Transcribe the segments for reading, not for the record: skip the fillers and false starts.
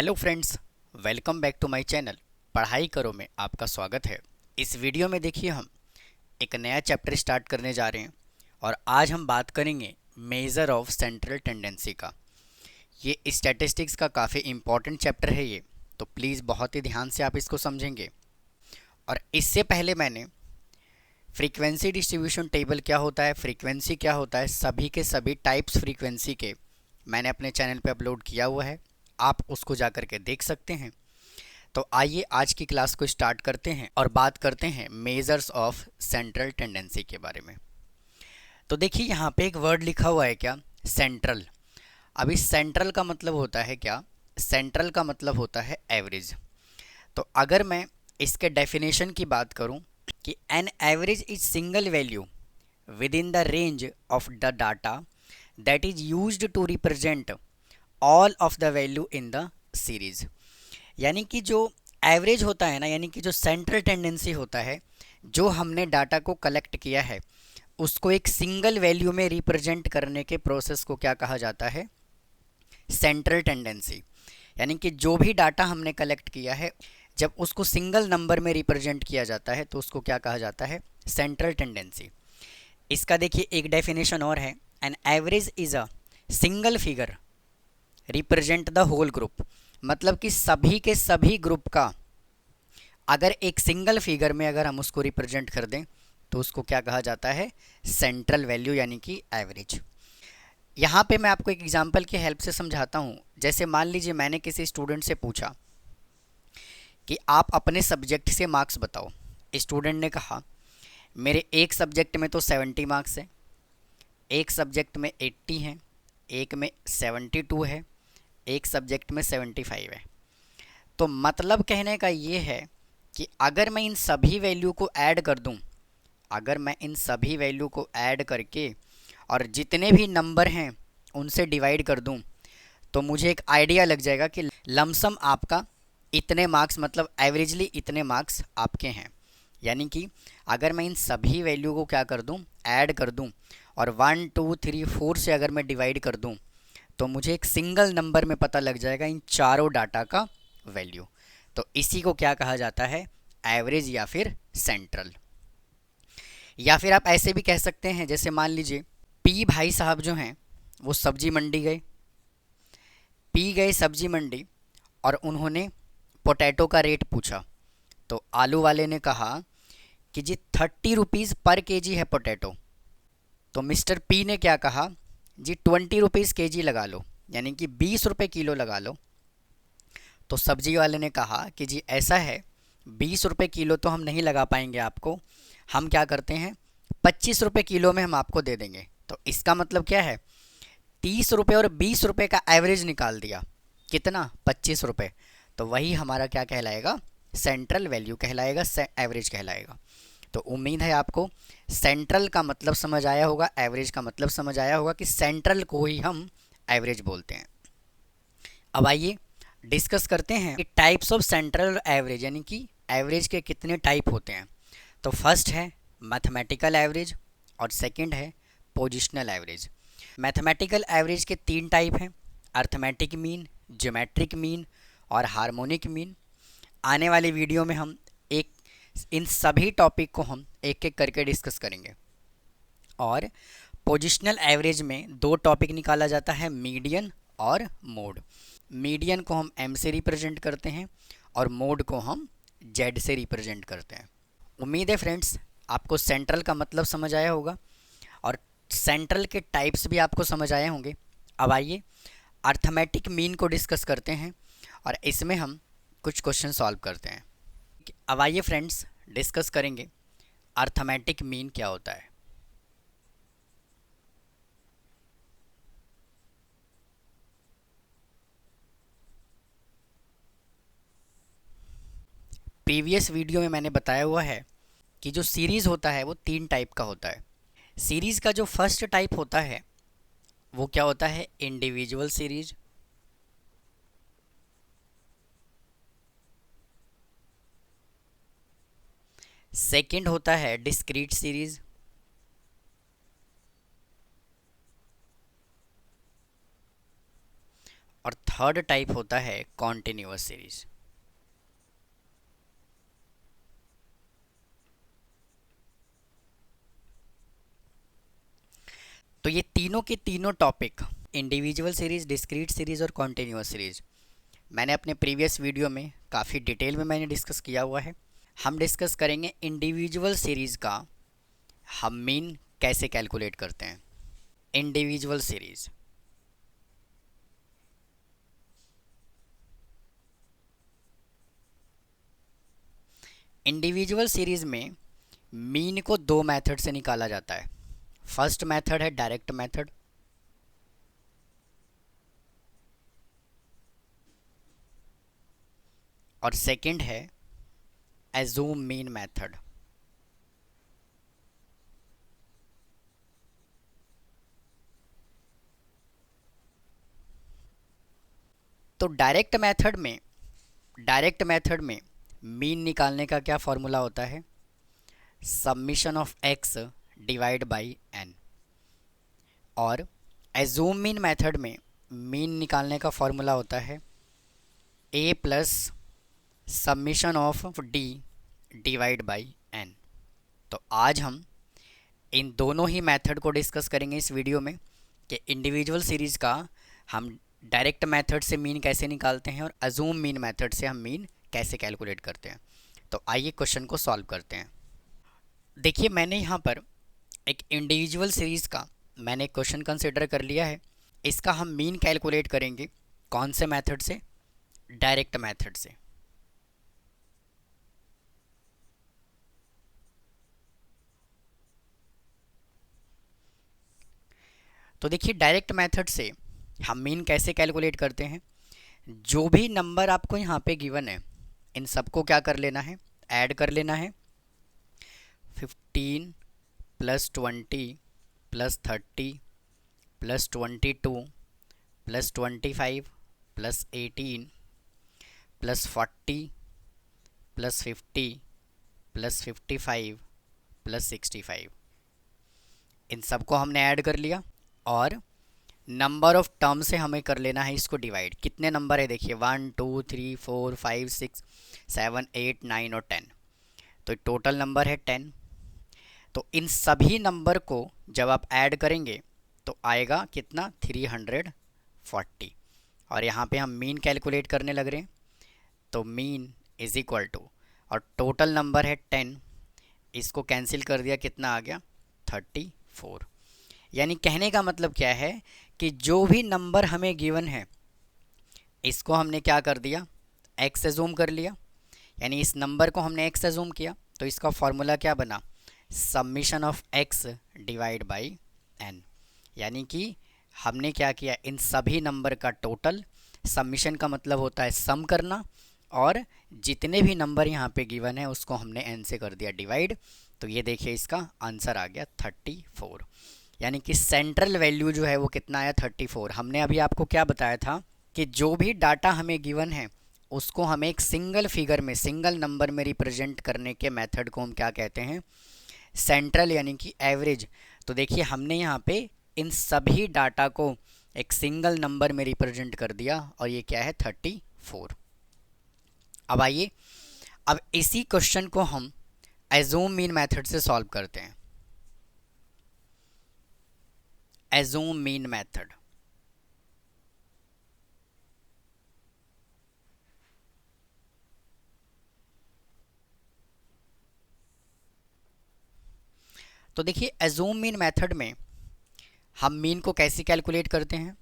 Hello friends, welcome back to my channel पढ़ाई करो में आपका स्वागत है। इस वीडियो में देखिए हम एक नया चैप्टर स्टार्ट करने जा रहे हैं और आज हम बात करेंगे मेजर ऑफ सेंट्रल टेंडेंसी का। ये स्टैटिस्टिक्स का काफ़ी इम्पॉर्टेंट चैप्टर है ये, तो प्लीज़ बहुत ही ध्यान से आप इसको समझेंगे। और इससे पहले मैंने फ्रीक्वेंसी डिस्ट्रीब्यूशन टेबल क्या होता है, फ्रीक्वेंसी क्या होता है, सभी के सभी टाइप्स फ्रीक्वेंसी के मैंने अपने चैनल पे अपलोड किया हुआ है, आप उसको जा कर के देख सकते हैं। तो आइए आज की क्लास को स्टार्ट करते हैं और बात करते हैं मेजर्स ऑफ सेंट्रल टेंडेंसी के बारे में। तो देखिए यहाँ पे एक वर्ड लिखा हुआ है क्या, सेंट्रल। अभी सेंट्रल का मतलब होता है क्या, सेंट्रल का मतलब होता है एवरेज। तो अगर मैं इसके डेफिनेशन की बात करूं कि an average is single value within the range of the data that is used to represent all of the value in the series. यानी कि जो एवरेज होता है ना, यानी कि जो सेंट्रल टेंडेंसी होता है, जो हमने डाटा को कलेक्ट किया है उसको एक सिंगल वैल्यू में रिप्रेजेंट करने के प्रोसेस को क्या कहा जाता है, सेंट्रल टेंडेंसी। यानी कि जो भी डाटा हमने कलेक्ट किया है जब उसको सिंगल नंबर में रिप्रेजेंट किया जाता है तो उसको क्या कहा जाता है, सेंट्रल टेंडेंसी। इसका देखिए एक डेफिनेशन और है, an average is a single figure represent the whole group. मतलब कि सभी के सभी ग्रुप का अगर एक सिंगल फिगर में अगर हम उसको रिप्रेजेंट कर दें तो उसको क्या कहा जाता है, सेंट्रल वैल्यू यानी कि एवरेज। यहाँ पे मैं आपको एक एग्जांपल की हेल्प से समझाता हूँ। जैसे मान लीजिए मैंने किसी स्टूडेंट से पूछा कि आप अपने सब्जेक्ट से मार्क्स बताओ। स्टूडेंट ने कहा मेरे एक सब्जेक्ट में तो 70 मार्क्स है, एक सब्जेक्ट में 80 हैं, एक में 72 है, एक सब्जेक्ट में 75 है। तो मतलब कहने का ये है कि अगर मैं इन सभी वैल्यू को ऐड कर दूं, अगर मैं इन सभी वैल्यू को ऐड करके और जितने भी नंबर हैं उनसे डिवाइड कर दूं तो मुझे एक आइडिया लग जाएगा कि लमसम आपका इतने मार्क्स, मतलब एवरेजली इतने मार्क्स आपके हैं। यानी कि अगर मैं इन सभी वैल्यू को क्या कर दूं, ऐड कर दूं और 1 2 3 4 से अगर मैं डिवाइड कर दूं तो मुझे एक सिंगल नंबर में पता लग जाएगा इन चारों डाटा का वैल्यू। तो इसी को क्या कहा जाता है, एवरेज या फिर सेंट्रल। या फिर आप ऐसे भी कह सकते हैं, जैसे मान लीजिए पी भाई साहब जो हैं वो सब्जी मंडी गए, पी गए सब्जी मंडी और उन्होंने पोटैटो का रेट पूछा। तो आलू वाले ने कहा कि जी 30 रुपीज़ पर केजी है पोटैटो। तो मिस्टर पी ने क्या कहा, जी 20 रुपीज़ केजी लगा लो, यानी कि 20 रुपये किलो लगा लो। तो सब्जी वाले ने कहा कि जी ऐसा है, 20 रुपये किलो तो हम नहीं लगा पाएंगे आपको, हम क्या करते हैं 25 रुपये किलो में हम आपको दे देंगे। तो इसका मतलब क्या है, 30 रुपये और 20 रुपये का एवरेज निकाल दिया, कितना 25 रुपये। तो वही हमारा क्या कहलाएगा, सेंट्रल वैल्यू कहलाएगा, एवरेज कहलाएगा। तो उम्मीद है आपको सेंट्रल का मतलब समझ आया होगा, एवरेज का मतलब समझ आया होगा कि सेंट्रल को ही हम एवरेज बोलते हैं। अब आइए डिस्कस करते हैं कि टाइप्स ऑफ सेंट्रल और एवरेज, यानी कि एवरेज के कितने टाइप होते हैं। तो फर्स्ट है मैथमेटिकल एवरेज और सेकंड है पोजिशनल एवरेज। मैथमेटिकल एवरेज के 3 टाइप हैं, अर्थमेटिक मीन, ज्योमेट्रिक मीन और हार्मोनिक मीन। आने वाली वीडियो में हम एक इन सभी टॉपिक को हम एक एक करके डिस्कस करेंगे। और पोजिशनल एवरेज में 2 टॉपिक निकाला जाता है, मीडियन और मोड। मीडियन को हम एम से रिप्रेजेंट करते हैं और मोड को हम जेड से रिप्रेजेंट करते हैं। उम्मीद है फ्रेंड्स आपको सेंट्रल का मतलब समझ आया होगा और सेंट्रल के टाइप्स भी आपको समझ आए होंगे। अब आइए अर्थमेटिक मीन को डिस्कस करते हैं और इसमें हम कुछ क्वेश्चन सॉल्व करते हैं। अब आइए फ्रेंड्स डिस्कस करेंगे अर्थमेटिक मीन क्या होता है। प्रीवियस वीडियो में मैंने बताया हुआ है कि जो सीरीज़ होता है वो 3 टाइप का होता है। सीरीज़ का जो फर्स्ट टाइप होता है वो क्या होता है, इंडिविजुअल सीरीज। सेकंड होता है डिस्क्रीट सीरीज। और थर्ड टाइप होता है कॉन्टिन्यूअस सीरीज। तो ये तीनों के तीनों topic, individual series, discrete series और कॉन्टिन्यूअस सीरीज, मैंने अपने प्रीवियस वीडियो में काफ़ी डिटेल में मैंने डिस्कस किया हुआ है। हम डिस्कस करेंगे इंडिविजुअल सीरीज़ का हम मीन कैसे कैलकुलेट करते हैं। इंडिविजुअल सीरीज़, इंडिविजुअल सीरीज़ में मीन को दो मेथड से निकाला जाता है। फर्स्ट मेथड है डायरेक्ट मेथड, और सेकंड है एज्यूम मीन मेथड। तो डायरेक्ट मेथड में मीन निकालने का क्या फॉर्मूला होता है? Summation of X divide by N. और एज्यूम मीन मेथड में मीन निकालने का फॉर्मूला होता है A plus summation of D divide by N. तो आज हम इन दोनों ही मेथड को डिस्कस करेंगे इस वीडियो में कि इंडिविजुअल सीरीज़ का हम डायरेक्ट मेथड से मीन कैसे निकालते हैं और अजूम मीन मेथड से हम मीन कैसे कैलकुलेट करते हैं। तो आइए क्वेश्चन को सॉल्व करते हैं। देखिए, मैंने यहाँ पर एक इंडिविजुअल सीरीज़ का मैंने क्वेश्चन कंसिडर कर लिया है। इसका हम मीन कैलकुलेट करेंगे कौन से मेथड से? डायरेक्ट मेथड से। तो देखिए, डायरेक्ट मेथड से हम मीन कैसे कैलकुलेट करते हैं? जो भी नंबर आपको यहाँ पे गिवन है, इन सबको क्या कर लेना है? ऐड कर लेना है। 15 plus 20 plus 30 plus 22 plus 25 plus 18 plus 40 plus 50 plus 55 plus 65, इन सबको हमने ऐड कर लिया। और नंबर ऑफ टर्म से हमें कर लेना है इसको डिवाइड। कितने नंबर है देखिए, 1 2 3 4 5 6 7 8 9 और 10, तो टोटल नंबर है 10। तो इन सभी नंबर को जब आप ऐड करेंगे तो आएगा कितना? 340। और यहाँ पे हम मीन कैलकुलेट करने लग रहे हैं, तो मीन इज इक्वल टू, और टोटल नंबर है 10, इसको कैंसिल कर दिया, कितना आ गया? 34। यानी कहने का मतलब क्या है कि जो भी नंबर हमें गिवन है इसको हमने क्या कर दिया? एक्स एजूम कर लिया। यानी इस नंबर को हमने एक्स एजूम किया, तो इसका फॉर्मूला क्या बना? Summation of X divide by N. यानी कि हमने क्या किया? इन सभी नंबर का टोटल, समीशन का मतलब होता है सम करना, और जितने भी नंबर यहाँ पे गिवन है उसको हमने एन से कर दिया डिवाइड। तो ये देखिए इसका आंसर आ गया 34। यानी कि सेंट्रल वैल्यू जो है वो कितना आया? 34। हमने अभी आपको क्या बताया था कि जो भी डाटा हमें गिवन है उसको हमें एक सिंगल फिगर में, सिंगल नंबर में रिप्रेजेंट करने के मेथड को हम क्या कहते हैं? सेंट्रल, यानी कि एवरेज। तो देखिए हमने यहाँ पे इन सभी डाटा को एक सिंगल नंबर में रिप्रेजेंट कर दिया, और ये क्या है? 34। अब आइए, अब इसी क्वेश्चन को हम एजूम मीन मेथड से सॉल्व करते हैं। एजूम मीन मेथड, तो देखिए एजूम मीन मेथड में हम मीन को कैसे कैलकुलेट करते हैं?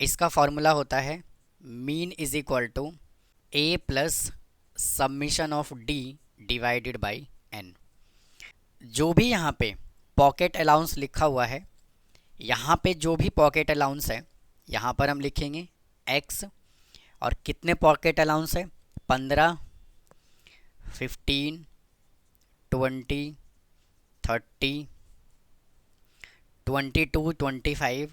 इसका फॉर्मूला होता है mean is equal to A plus summation of D divided by N. जो भी यहाँ पे पॉकेट अलाउंस लिखा हुआ है, यहाँ पे जो भी पॉकेट अलाउंस है यहाँ पर हम लिखेंगे एक्स। और कितने पॉकेट अलाउंस है? 15, 15, 20, 30, 22, 25,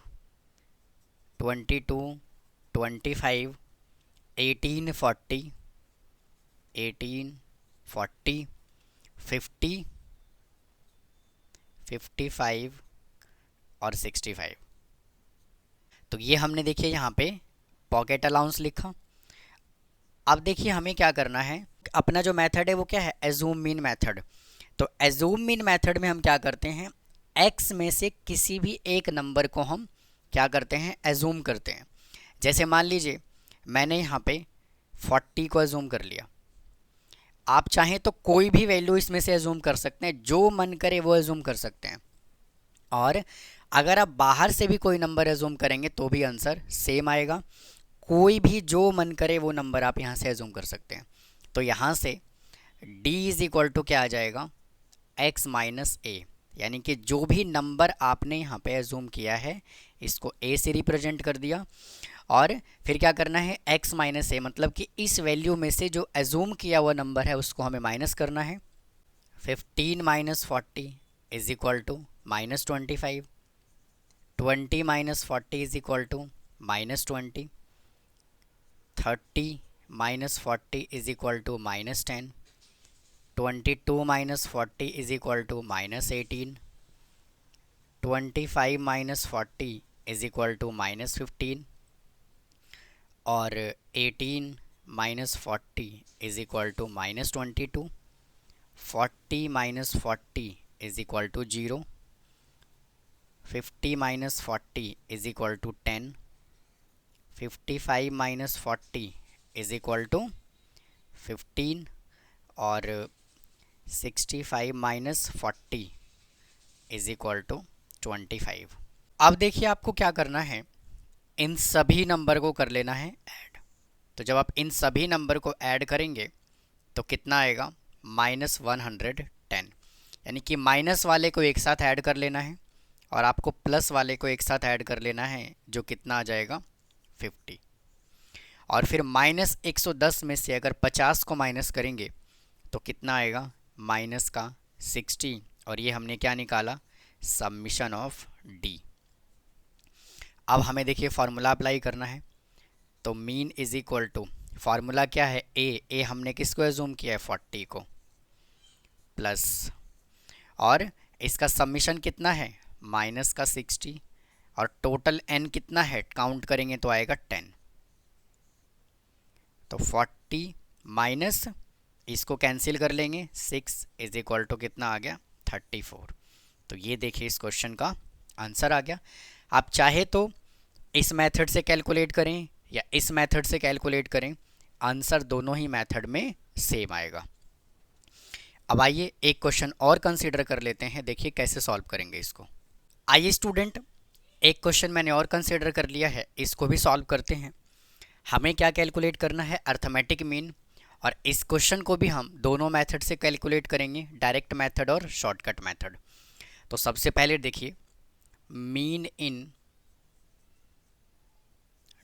22, 25, 18, 40, 18, 40, 50, 55 और 65। तो ये हमने देखिए यहाँ पे पॉकेट अलाउंस लिखा। अब देखिए हमें क्या करना है, अपना जो मेथड है वो क्या है, एज्यूम मीन मेथड। तो एज्यूम मीन मेथड में हम क्या करते हैं, x में से किसी भी एक नंबर को हम क्या करते हैं, एज्यूम करते हैं। जैसे मान लीजिए मैंने यहाँ पे 40 को एज्यूम कर लिया। आप चाहें तो कोई भी वैल्यू इसमें से एज्यूम कर सकते हैं, जो मन करे वो एज्यूम कर सकते हैं। और अगर आप बाहर से भी कोई नंबर एज्यूम करेंगे तो भी आंसर सेम आएगा। कोई भी जो मन करे वो नंबर आप यहाँ से एज्यूम कर सकते हैं। तो यहाँ से d इज इक्वल टू क्या आ जाएगा, x माइनस ए, यानी कि जो भी नंबर आपने यहाँ पे एज्यूम किया है इसको a से रिप्रेजेंट कर दिया। और फिर क्या करना है, x माइनस ए, मतलब कि इस वैल्यू में से जो एज्यूम किया हुआ नंबर है उसको हमें माइनस करना है। 15 minus 40 is equal to minus 25, 20 minus 40 is equal to minus 20, 30 minus 40 is equal to minus 10, 22 minus 40 is equal to minus 18, 25 minus 40 is equal to minus 15, और 18 minus 40 is equal to minus 22, 40 minus 40 is equal to 0, 50 minus 40 is equal to 10, 55 minus 40 is equal to 15, और 65 minus 40 is equal to 25। अब देखिए आपको क्या करना है, इन सभी number को कर लेना है ऐड। तो जब आप इन सभी नंबर को ऐड करेंगे तो कितना आएगा, -110, यानी कि माइनस वाले को एक साथ ऐड कर लेना है और आपको प्लस वाले को एक साथ ऐड कर लेना है, जो कितना आ जाएगा 50। और फिर -110 में से अगर 50 को माइनस करेंगे तो कितना आएगा, माइनस का 60, और ये हमने क्या निकाला, सब्मिशन ऑफ डी। अब हमें देखिए फार्मूला अप्लाई करना है। तो mean is equal to, formula क्या है, ए हमने किसको एज्यूम किया है, 40 को, प्लस, और इसका सब्मिशन कितना है, माइनस का 60, और टोटल n कितना है, काउंट करेंगे तो आएगा 10। तो 40 माइनस, इसको कैंसिल कर लेंगे, 6 इज इक्वल टू कितना आ गया, 34। तो ये देखिए इस क्वेश्चन का आंसर आ गया। आप चाहे तो इस मेथड से कैलकुलेट करें या इस मेथड से कैलकुलेट करें, आंसर दोनों ही मेथड में सेम आएगा। अब आइए एक क्वेश्चन और कंसीडर कर लेते हैं, देखिए कैसे सॉल्व करेंगे इसको। आइए स्टूडेंट, एक क्वेश्चन मैंने और कंसीडर कर लिया है, इसको भी सॉल्व करते हैं। हमें क्या कैलकुलेट करना है, अर्थमेटिक मीन, और इस क्वेश्चन को भी हम दोनों मेथड से कैलकुलेट करेंगे, डायरेक्ट मेथड और शॉर्टकट मेथड। तो सबसे पहले देखिए, mean in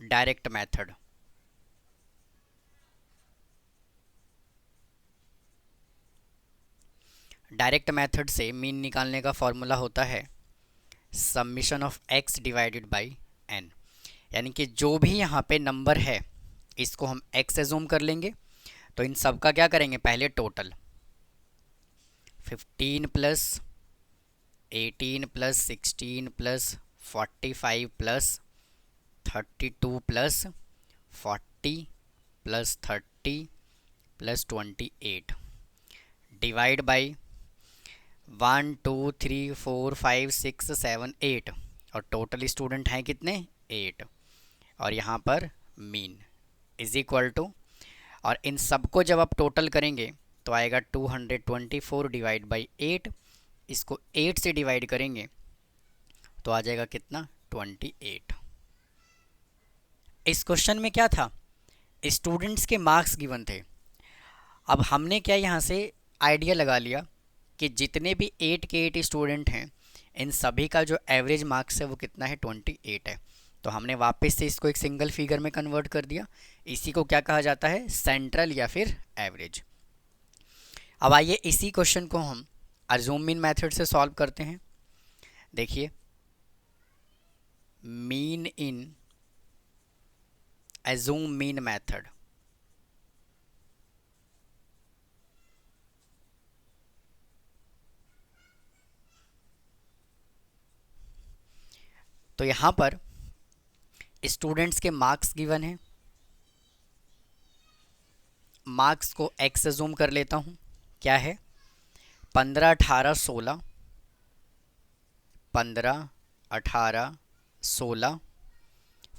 direct method. Direct method से मीन निकालने का फॉर्मूला होता है submission of x divided by n, यानी कि जो भी यहाँ पे नंबर है इसको हम x एज्यूम कर लेंगे। तो इन सब का क्या करेंगे, पहले total 15 plus 18 plus 16 plus 45 plus 32 plus 40 plus 30 plus 28 divide by 1 2 3 4 5 6 7 8, और टोटल स्टूडेंट हैं कितने, 8, और यहाँ पर मीन इज इक्वल टू, और इन सबको जब आप टोटल करेंगे तो आएगा 224 डिवाइड बाई 8, इसको 8 से डिवाइड करेंगे तो आ जाएगा कितना, 28। इस क्वेश्चन में क्या था, स्टूडेंट्स के मार्क्स गिवन थे। अब हमने क्या यहाँ से आइडिया लगा लिया कि जितने भी 8 के 8 स्टूडेंट हैं इन सभी का जो एवरेज मार्क्स है वो कितना है, 28 है। तो हमने वापस से इसको एक सिंगल फिगर में कन्वर्ट कर दिया। इसी को क्या कहा जाता है, सेंट्रल या फिर एवरेज। अब आइए इसी क्वेश्चन को हम अज्यूम मीन मेथड से सॉल्व करते हैं। देखिए, mean in assume mean method, तो यहाँ पर स्टूडेंट्स के मार्क्स गिवन है, मार्क्स को x से जूम कर लेता हूँ, क्या है 15, 18, 16, 15, 18, 16,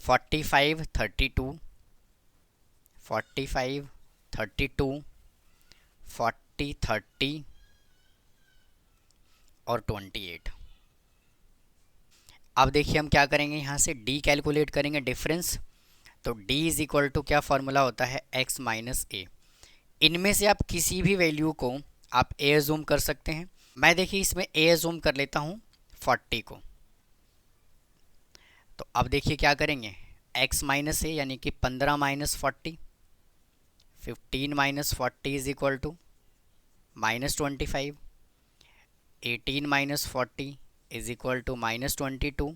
45, 32, 45, 32, 40, 30 और 28। अब देखिए हम क्या करेंगे, यहाँ से d कैलकुलेट करेंगे डिफरेंस। तो d इज इक्वल टू क्या फॉर्मूला होता है, x माइनस ए। इनमें से आप किसी भी वैल्यू को आप a जूम कर सकते हैं। मैं देखिए इसमें a जूम कर लेता हूँ 40 को। तो अब देखिए क्या करेंगे, x माइनस ए यानी कि 15 minus 40, 15 minus 40 is equal to minus 25, 18 minus 40 is equal to minus 22,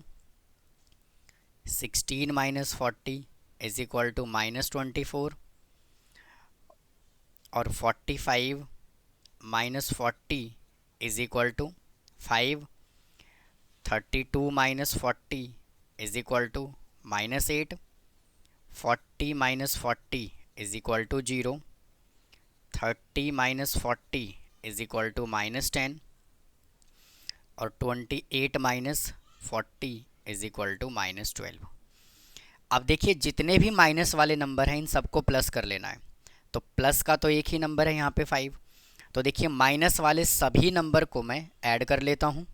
16 minus 40 is equal to minus 24 और 45 minus 40 is equal to 5, 32 minus 40 is equal to minus 8, 40 minus 40 is equal to 0, 30 minus 40 is equal to minus 10 और 28 minus 40 is equal to minus 12। अब देखिए जितने भी minus वाले number हैं इन सबको plus कर लेना है। तो प्लस का तो एक ही नंबर है यहाँ पे 5। तो देखिए माइनस वाले सभी नंबर को मैं ऐड कर लेता हूँ।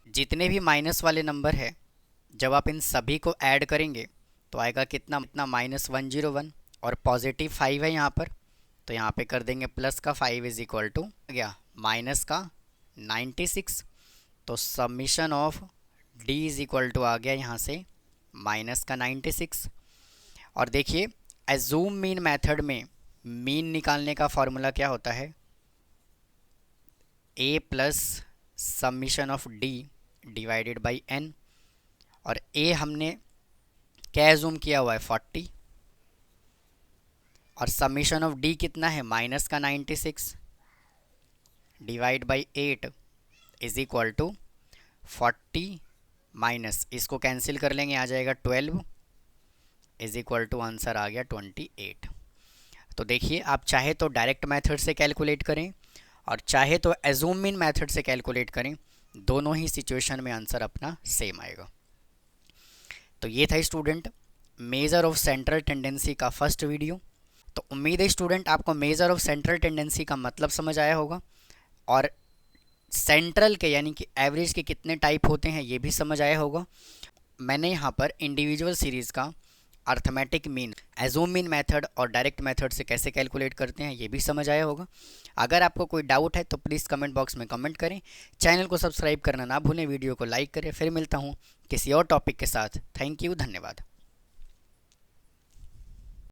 जितने भी माइनस वाले नंबर है जब आप इन सभी को ऐड करेंगे तो आएगा कितना, माइनस 101 और पॉजिटिव 5 है यहाँ पर, तो यहाँ पे कर देंगे प्लस का 5 इज इक्वल टू गया माइनस का 96। तो summation of d is equal to आ गया यहाँ से माइनस का 96। और देखिए एज्यूम मीन मेथड में मीन निकालने का फॉर्मूला क्या होता है, a plus summation of d divided by n। और a हमने क्या एज्यूम किया हुआ है 40 और समीशन ऑफ d कितना है माइनस का 96 divide by 8 is equal to 40 minus इसको कैंसिल कर लेंगे, आ जाएगा 12 इज इक्वल टू आंसर आ गया 28। तो देखिए आप चाहे तो डायरेक्ट मेथड से कैलकुलेट करें और चाहे तो एज्यूम मीन मेथड से कैलकुलेट करें, दोनों ही सिचुएशन में आंसर अपना सेम आएगा। तो ये था student measure of central tendency का फर्स्ट वीडियो। तो उम्मीद है स्टूडेंट आपको मेजर ऑफ सेंट्रल टेंडेंसी का मतलब समझ आया होगा और सेंट्रल के यानी कि एवरेज के कितने टाइप होते हैं ये भी समझ आया होगा। मैंने यहाँ पर इंडिविजुअल सीरीज़ का arithmetic mean, assume mean method और डायरेक्ट मेथड से कैसे कैलकुलेट करते हैं ये भी समझ आया होगा। अगर आपको कोई डाउट है तो प्लीज़ कमेंट बॉक्स में कमेंट करें, चैनल को सब्सक्राइब करना ना भूलें, वीडियो को लाइक करें। फिर मिलता हूँ किसी और टॉपिक के साथ। थैंक यू, धन्यवाद।